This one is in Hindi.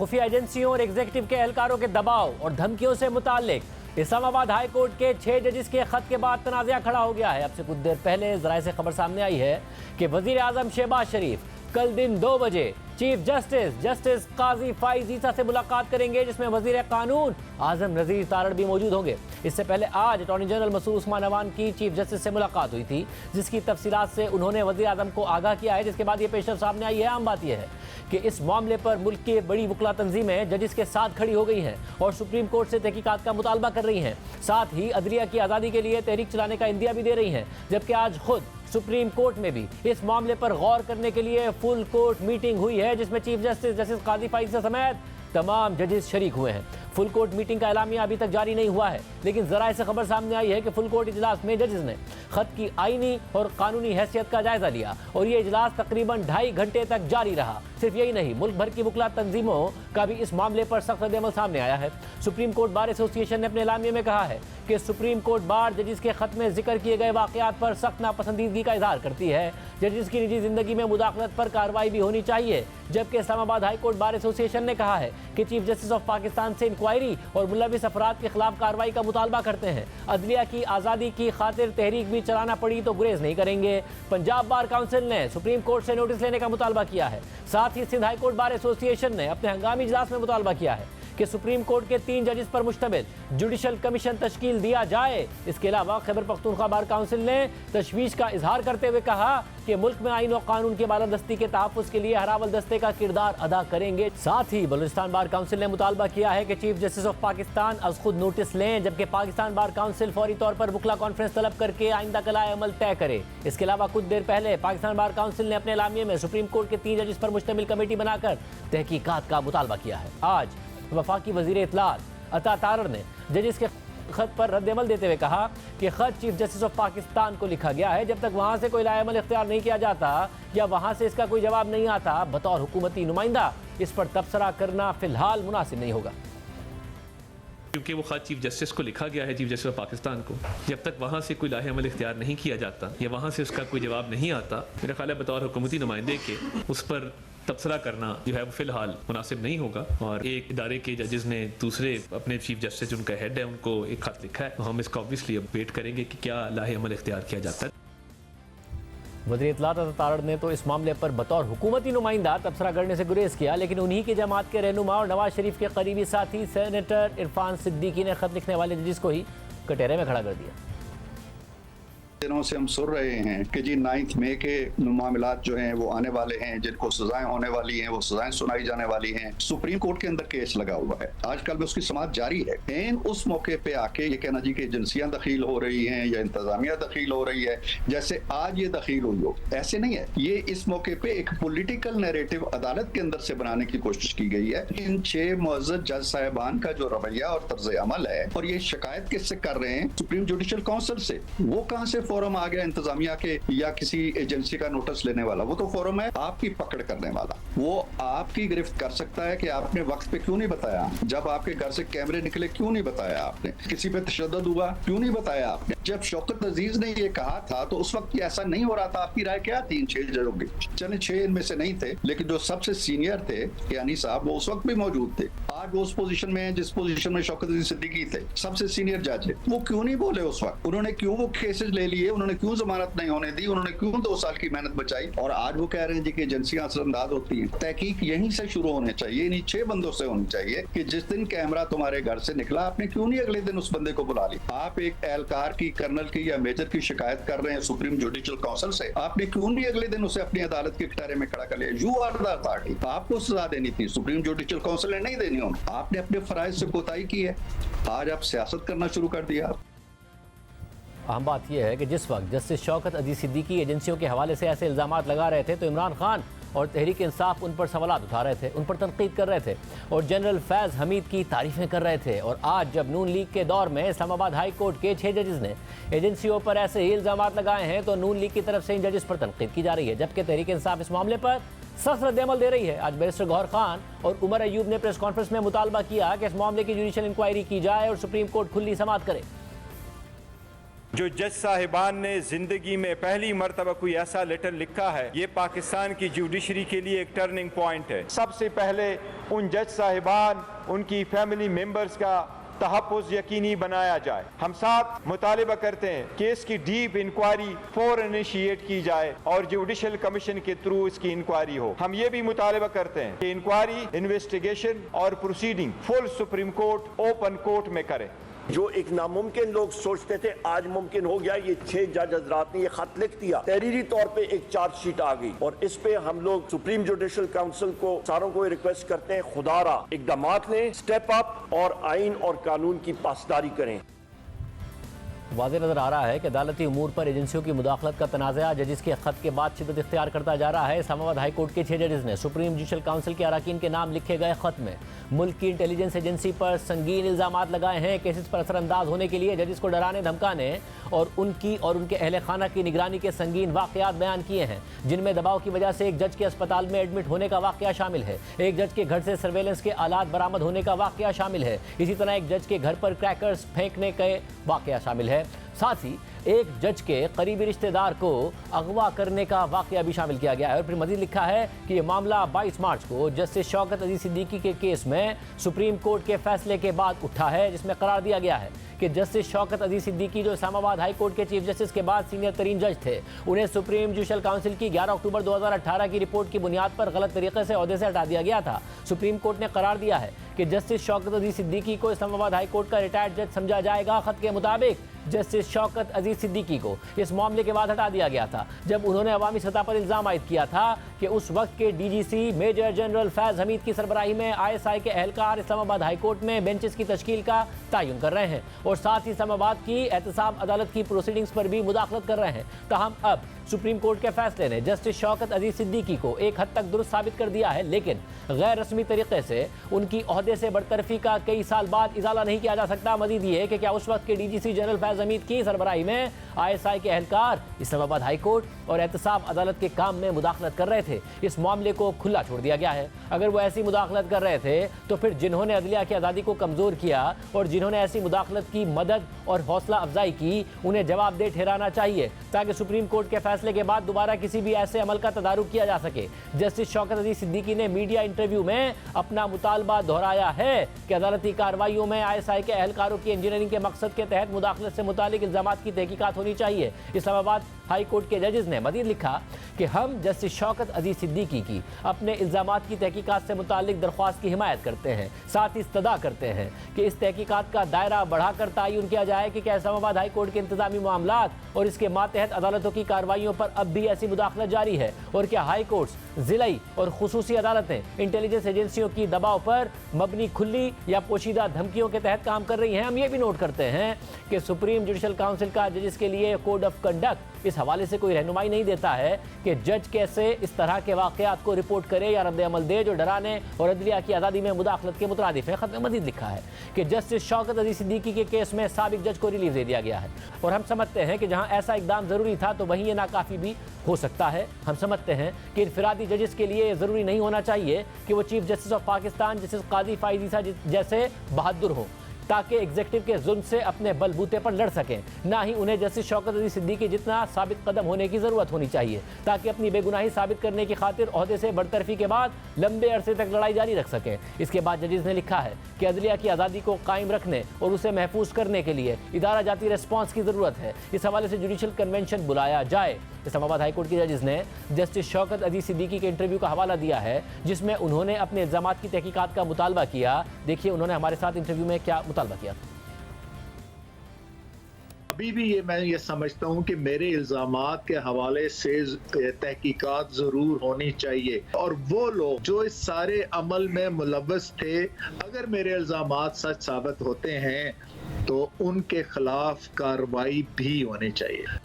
खुफिया एजेंसियों और एग्जीक्यूटिव के एहलकारों के दबाव और धमकियों से मुताल्लिक इस्लामाबाद हाई कोर्ट के 6 जजिस के खत के बाद तनाज़ा खड़ा हो गया है। अब से कुछ देर पहले ज़राए से खबर सामने आई है कि वज़ीर आज़म शहबाज शरीफ कल दिन 2 बजे चीफ जस्टिस काजी फाइज ईसा से मुलाकात करेंगे, जिसमें वज़ीर कानून आज़म नज़ीर तारड़ भी मौजूद होंगे। इससे पहले आज अटॉर्नी जनरल मसूद उस्मान अवान की चीफ जस्टिस से मुलाकात हुई थी, जिसकी तफसीलात से उन्होंने वज़ीर आज़म को आगाह किया है, जिसके बाद ये पेशरफ सामने आई है। आम बात यह है कि इस मामले पर मुल्क की बड़ी वकला तंजीमें जजिस के साथ खड़ी हो गई हैं और सुप्रीम कोर्ट से तहकीकात का मुतालबा कर रही हैं। साथ ही अदलिया की आज़ादी के लिए तहरीक चलाने का इंदिया भी दे रही हैं, जबकि आज खुद सुप्रीम कोर्ट में भी इस मामले पर गौर करने के लिए फुल कोर्ट मीटिंग हुई है, जिसमें चीफ जस्टिस काजी फाइज समेत तमाम जजेस शरीक हुए हैं। फुल कोर्ट मीटिंग का एलामिया अभी तक जारी नहीं हुआ है, लेकिन ज़राए से खबर सामने आई है कि फुल कोर्ट इजलास में जजेस ने खत की आईनी और कानूनी हैसियत का जायजा लिया और ये इजलास तकरीबन 2.5 घंटे तक जारी रहा। सिर्फ यही नहीं, मुल्क भर की वकला तंजीमों का भी इस मामले पर सख्त रद्द-ए-अमल सामने आया है। सुप्रीम कोर्ट बार एसोसिएशन ने अपने एलामिया में कहा है कि सुप्रीम कोर्ट बार जजिस के खत में जिक्र किए गए वाक़यात पर सख्त नापसंदीदगी का इजहार करती है। जजिस की निजी जिंदगी में मुदाखलत पर कार्रवाई भी होनी चाहिए, जबकि Islamabad high court bar association ने कहा है कि चीफ जस्टिस ऑफ पाकिस्तान से इंक्वायरी और मुलविस अफराद के खिलाफ कार्रवाई का मुतालबा करते हैं। अदलिया की आज़ादी की खातिर तहरीक भी चलाना पड़ी तो गुरेज नहीं करेंगे। पंजाब बार काउंसिल ने सुप्रीम कोर्ट से नोटिस लेने का मुतालबा किया है। साथ ही Sindh high court bar association ने अपने हंगामी इजलास में मुतालबा किया है कि सुप्रीम कोर्ट के 3 जजिस पर मुश्तमिल जुडिशल कमीशन तश्कील दिया जाए। इसके अलावा खैबर पख्तूनख्वा बार काउंसिल ने तशवीश का इजहार करते हुए कहा कि मुल्क में आईन और कानून के बालादस्ती के तहफ़्फ़ुज़ के लिए हरावल दस्ते का किरदार अदा करेंगे। साथ ही बलूचिस्तान बार काउंसिल ने मुतालबा किया है कि चीफ जस्टिस ऑफ पाकिस्तान अज खुद नोटिस लें, जबकि पाकिस्तान बार काउंसिल फौरी तौर पर वकला कॉन्फ्रेंस तलब करके आइंदा कलाए अमल तय करे। इसके अलावा कुछ देर पहले पाकिस्तान बार काउंसिल ने अपने एलामिये में सुप्रीम कोर्ट के 3 जजिस पर मुश्तमिल कमेटी बनाकर तहकीकात का मुतालबा किया है। आज वफाकी वज़ीर इत्तलात अता तारड़ ने जजिस के खत पर रद्द-ए-अमल देते हुए कहा कि खत चीफ जस्टिस ऑफ पाकिस्तान को लिखा गया है। जब तक वहाँ से कोई लाए-अमल इख्तियार नहीं किया जाता या वहाँ से इसका कोई जवाब नहीं आता, बतौर हुकूमती नुमाइंदा इस पर तबसरा करना फिलहाल मुनासिब नहीं होगा, क्योंकि वो खत चीफ जस्टिस को लिखा गया है, चीफ जस्टिस ऑफ पाकिस्तान को। जब तक वहाँ से कोई लाहे अमल इख्तियार नहीं किया जाता या वहाँ से उसका कोई जवाब नहीं आता, मेरा ख्याल है बतौर हुकूमती नुमाइंदे के उस पर तबसरा करना जो है वो फिलहाल मुनासिब नहीं होगा। और एक इदारे के जजेस ने दूसरे अपने चीफ जस्टिस जो उनका हेड है उनको एक खत लिखा है, तो हम इसका ऑब्वियसली अब वेट करेंगे कि क्या लाहे अमल इख्तियार किया जाता है। वज़ीर इत्तलात अता तारड़ ने तो इस मामले पर बतौर हुकूमती नुमाइंदा तबसरा करने से गुरेज किया, लेकिन उन्हीं की जमात के रहनुमा और नवाज शरीफ के करीबी साथी सेनेटर इरफान सिद्दीकी ने खत लिखने वाले जजिस को ही कटहरे में खड़ा कर दिया। दिनों से हम सुन रहे हैं कि जी 9 मई के मामलात जो हैं वो आने वाले हैं, जिनको सजाएं होने वाली हैं, वो सजाएं सुनाई जाने वाली हैं। सुप्रीम कोर्ट के अंदर केस लगा हुआ है, आजकल में उसकी समाअत जारी है। एन उस मौके पे आके ये कहना जी कि एजेंसियां दखील हो रही हैं या इंतजामिया दखील हो रही है, जैसे आज ये दखील हुई हो, ऐसे नहीं है। ये इस मौके पे एक पॉलिटिकल नैरेटिव अदालत के अंदर से बनाने की कोशिश की गई है। इन 6 मुअज़्ज़ज़ जज साहिबान का जो रवैया और तर्ज अमल है, और ये शिकायत किससे कर रहे हैं? सुप्रीम जुडिशल काउंसिल से। वो कहां से फोरम आ गया इंतजामिया के या किसी एजेंसी का नोटिस लेने वाला? वो तो फोरम है आपकी पकड़ करने वाला। वो आपकी गिरफ्त कर सकता है कि आपने वक्त पे क्यों नहीं बताया, जब आपके घर से कैमरे निकले क्यों नहीं बताया आपने, किसी पे तशद्दुद हुआ क्यों नहीं बताया आपने। जब शौकत अजीज ने ये कहा था तो उस वक्त ऐसा नहीं हो रहा था। आपकी राय क्या थी इन 6 जजों की? चले 6 इनमें से नहीं थे, लेकिन जो सबसे सीनियर थे यानी साहब, वो उस वक्त भी मौजूद थे। आज वो उस पोजीशन में है जिस पोजीशन में शौकत अजीज सिद्दीकी थे, सबसे सीनियर जज है। वो क्यों नहीं बोले उस वक्त? उन्होंने क्यों वो केसेस ले लिए? उन्होंने क्यों जमानत नहीं होने दी? उन्होंने क्यों 2 साल की मेहनत बचाई? और आज वो कह रहे हैं जी कि एजेंसियां असरअंदाज होती हैं। तहकीक यहीं से शुरू होने चाहिए, इन्हीं 6 बंदों से होनी चाहिए कि जिस दिन कैमरा तुम्हारे घर से निकला, आपने क्यों नहीं अगले दिन उस बंदे को बुला लिया? आप एक एहलकार की, कर्नल की या मेजर की शिकायत कर रहे हैं सुप्रीम जुडिशल काउंसिल से, आपने क्यों नहीं अगले दिन उसे अपनी अदालत के कटहरे में खड़ा कर लिया? यू आर द अथॉरिटी, आपको सजा देनी थी, सुप्रीम जुडिशल काउंसिल ने नहीं देनी होनी। आपने अपने फराइज से कोताही की है, आज आप सियासत करना शुरू कर दिया। अहम बात यह है कि जिस वक्त जस्टिस शौकत अजीज सिद्दीकी एजेंसियों के हवाले से ऐसे इल्ज़ामात लगा रहे थे तो इमरान खान और तहरीक इंसाफ उन पर सवालात उठा रहे थे, उन पर तनकीद कर रहे थे और जनरल फैज़ हमीद की तारीफ़ें कर रहे थे। और आज जब नून लीग के दौर में इस्लामाबाद हाई कोर्ट के 6 जजेस ने एजेंसियों पर ऐसे ही इल्ज़ामात लगाए हैं तो नून लीग की तरफ से इन जजेस पर तनकीद की जा रही है, जबकि तहरीक इंसाफ इस मामले पर सख्त रद्द-ए-अमल दे रही है। आज बैरिस्टर गौहर खान और उमर अयूब ने प्रेस कॉन्फ्रेंस में मुतालबा किया कि इस मामले की जुडिशल इंक्वायरी की जाए और सुप्रीम कोर्ट खुली समाअत करे। जो जज साहिबान ने जिंदगी में पहली मर्तबा कोई ऐसा लेटर लिखा है, ये पाकिस्तान की जुडिशरी के लिए एक टर्निंग पॉइंट है। सबसे पहले उन जज साहिबान, उनकी फैमिली मेंबर्स का तहफ़्फ़ुज़ यकीनी बनाया जाए। हम साथ मुतालिबा करते हैं कि इसकी डीप इंक्वायरी फौरन इनिशिएट की जाए और जुडिशल कमीशन के थ्रू इसकी इंक्वायरी हो। हम ये भी मुतालिबा करते हैं कि इंक्वायरी, इन्वेस्टिगेशन और proceeding full supreme court open court में करे। जो एक नामुमकिन लोग सोचते थे आज मुमकिन हो गया। ये 6 जज हजरात ने ये खत लिख दिया, तहरीरी तौर पे एक चार्जशीट आ गई और इस पे हम लोग सुप्रीम जुडिशल काउंसिल को सारों को रिक्वेस्ट करते हैं, खुदारा इक़दामात लें, स्टेप अप और आइन और कानून की पासदारी करें। वाज़ेह नज़र आ रहा है कि अदालती उमूर पर एजेंसियों की मुदाखलत का तनाज़ा जजिस के खत के बाद शिद्दत इख्तियार करता जा रहा है। इस्लामाबाद हाई कोर्ट के 6 जजेस ने सुप्रीम जुडिशल काउंसिल के अरकान के नाम लिखे गए खत में मुल्क की इंटेलिजेंस एजेंसी पर संगीन इल्ज़ामात लगाए हैं। केसेस पर असरअंदाज होने के लिए जजिस को डराने धमकाने और उनकी और उनके अहल खाना की निगरानी के संगीन वाक़यात बयान किए हैं, जिनमें दबाव की वजह से एक जज के अस्पताल में एडमिट होने का वाक़या शामिल है। एक जज के घर से सर्वेलेंस के आलात बरामद होने का वाक़या शामिल है। इसी तरह एक जज के घर पर क्रैकर्स फेंकने के वाक़या शामिल है। साथ ही एक जज के करीबी रिश्तेदार को अगवा करने का वाक़या भी शामिल किया गया है। और फिर मज़ीद लिखा है कि यह मामला 22 मार्च को जस्टिस शौकत अजीज सिद्दीकी के केस में सुप्रीम कोर्ट के फैसले के बाद उठा है, जिसमें करार दिया गया है कि जस्टिस शौकत अजीज सिद्दीकी जो इस्लामाबाद हाई कोर्ट के चीफ जस्टिस के बाद सीनियर तरीन जज थे, उन्हें सुप्रीम जुडिशल काउंसिल की 11 अक्टूबर 2018 की रिपोर्ट की बुनियाद पर गलत तरीके से ओहदे से हटा दिया गया था। सुप्रीम कोर्ट ने करार दिया है कि जस्टिस शौकत अजीज सिद्दीकी को इस्लामाबाद हाई कोर्ट का रिटायर्ड जज समझा जाएगा। खत के मुताबिक जस्टिस शौकत अजीज सिद्दीकी को इस मामले के बाद हटा दिया गया था, जब उन्होंने अवामी सतह पर इल्ज़ाम आयद किया था कि उस वक्त के डीजीसी मेजर जनरल फैज़ हमीद की सरबराही में ISI के अहलकार इस्लामाबाद हाई कोर्ट में बेंचेस की तश्कील का तयन कर रहे हैं और साथ ही इस्लामाबाद की एहतसाब अदालत की प्रोसीडिंग्स पर भी मुदाखलत कर रहे हैं। ताहम अब सुप्रीम कोर्ट के फैसले ने जस्टिस शौकत अजीज सिद्दीकी को एक हद तक दुरुस्त साबित कर दिया है, लेकिन गैर रस्मी तरीके से उनकी ओहदे से बरतरफी का कई साल बाद इजाला नहीं किया जा सकता। मजीद ये कि क्या उस वक्त के डीजीसी जनरल फैज़ हमीद की सरबराही में ISI के अहलकार इस्लामाबाद हाई कोर्ट और एहतसाब अदालत के काम में मुदाखलत कर रहे थे। इस मामले को खुला छोड़ दिया गया है। अगर वो ऐसी मुदाखलत कर रहे थे तो फिर जिन्होंने अदलिया की आज़ादी को कमज़ोर किया और जिन्होंने ऐसी मुदाखलत की मदद और हौसला अफजाई की, उन्हें जवाबदेह ठहराना चाहिए, ताकि सुप्रीम कोर्ट के फैसले के बाद दोबारा किसी भी ऐसे अमल का तदारुक किया जा सके। जस्टिस शौकत अजीज सिद्दीकी ने मीडिया इंटरव्यू में अपना मुतालबा दोहराया है कि अदालती कार्रवाइयों में ISI के अहलकारों की इंजीनियरिंग के मकसद के तहत मुदाखलत से मुतालिक इल्ज़ामात की तहकीकात होनी चाहिए। इस्लामाबाद हाई कोर्ट के जजेस ने मज़ीद लिखा कि हम जस्टिस शौकत अजीज सिद्दीकी की अपने इल्ज़ामात की तहकीकात से मुतालिक दरख्वास्त की हिमायत करते हैं, साथ ही इस्तदा करते हैं कि इस तहकीकात का दायरा बढ़ाकर तयन किया जाए कि क्या इस्लामाबाद हाई कोर्ट के इंतजामी मामलात और इसके मातहत अदालतों की कार्रवाइयों पर अब भी ऐसी मुदाखलत जारी है, और क्या हाई कोर्ट्स, ज़िलाई और खुसूसी अदालतें इंटेलिजेंस एजेंसियों की दबाव पर मबनी खुली या पोशीदा धमकियों के तहत काम कर रही हैं। हम ये भी नोट करते हैं कि सुप्रीम जुडिशल काउंसिल का जजिस के लिए कोड ऑफ कंडक्ट इस हवाले से कोई रहनुमाई नहीं देता है कि जज कैसे इस तरह के वाक़यात को रिपोर्ट करे या रद्द अमल दे जो डराने और अदलिया की आज़ादी में मुदाखलत के मुतरादिफ है। खत में मज़ीद लिखा है कि जस्टिस शौकत अजीज सिद्दीकी के केस में साबिक जज को रिलीफ दे दिया गया है और हम समझते हैं कि जहां ऐसा इकदाम ज़रूरी था तो वहीं ये नाकाफ़ी भी हो सकता है। हम समझते हैं कि इनफरादी जजेस के लिए ज़रूरी नहीं होना चाहिए कि वो chief justice of Pakistan justice Qazi Faez Isa जैसे बहादुर हों ताकि एग्जीक्यूटिव के जुल्म से अपने बलबूते पर लड़ सकें, ना ही उन्हें जस्टिस शौकत अजीज सिद्दीकी जितना साबित कदम होने की ज़रूरत होनी चाहिए ताकि अपनी बेगुनाही साबित करने की खातिर ओहदे से बरतरफी के बाद लंबे अरसे तक लड़ाई जारी रख सकें। इसके बाद जजेस ने लिखा है कि अदलिया की आज़ादी को कायम रखने और उसे महफूज करने के लिए इदारा जाती रिस्पॉन्स की ज़रूरत है। इस हवाले से जुडिशल कन्वेंशन बुलाया जाए। इस्लामाबाद हाई कोर्ट के जजेस ने जस्टिस शौकत अजीज सिद्दीकी के इंटरव्यू का हवाला दिया है जिसमें उन्होंने अपने इल्ज़ामात की तहकीकात का मुतालबा किया। देखिए उन्होंने हमारे साथ इंटरव्यू में क्या मुतालबा किया। अभी भी मैं ये समझता हूँ कि मेरे इल्जामात के हवाले से तहकीकात जरूर होनी चाहिए और वो लोग जो इस सारे अमल में मुलव्वस थे, अगर मेरे इल्जामात सच साबित होते हैं तो उनके खिलाफ कार्रवाई भी होनी चाहिए।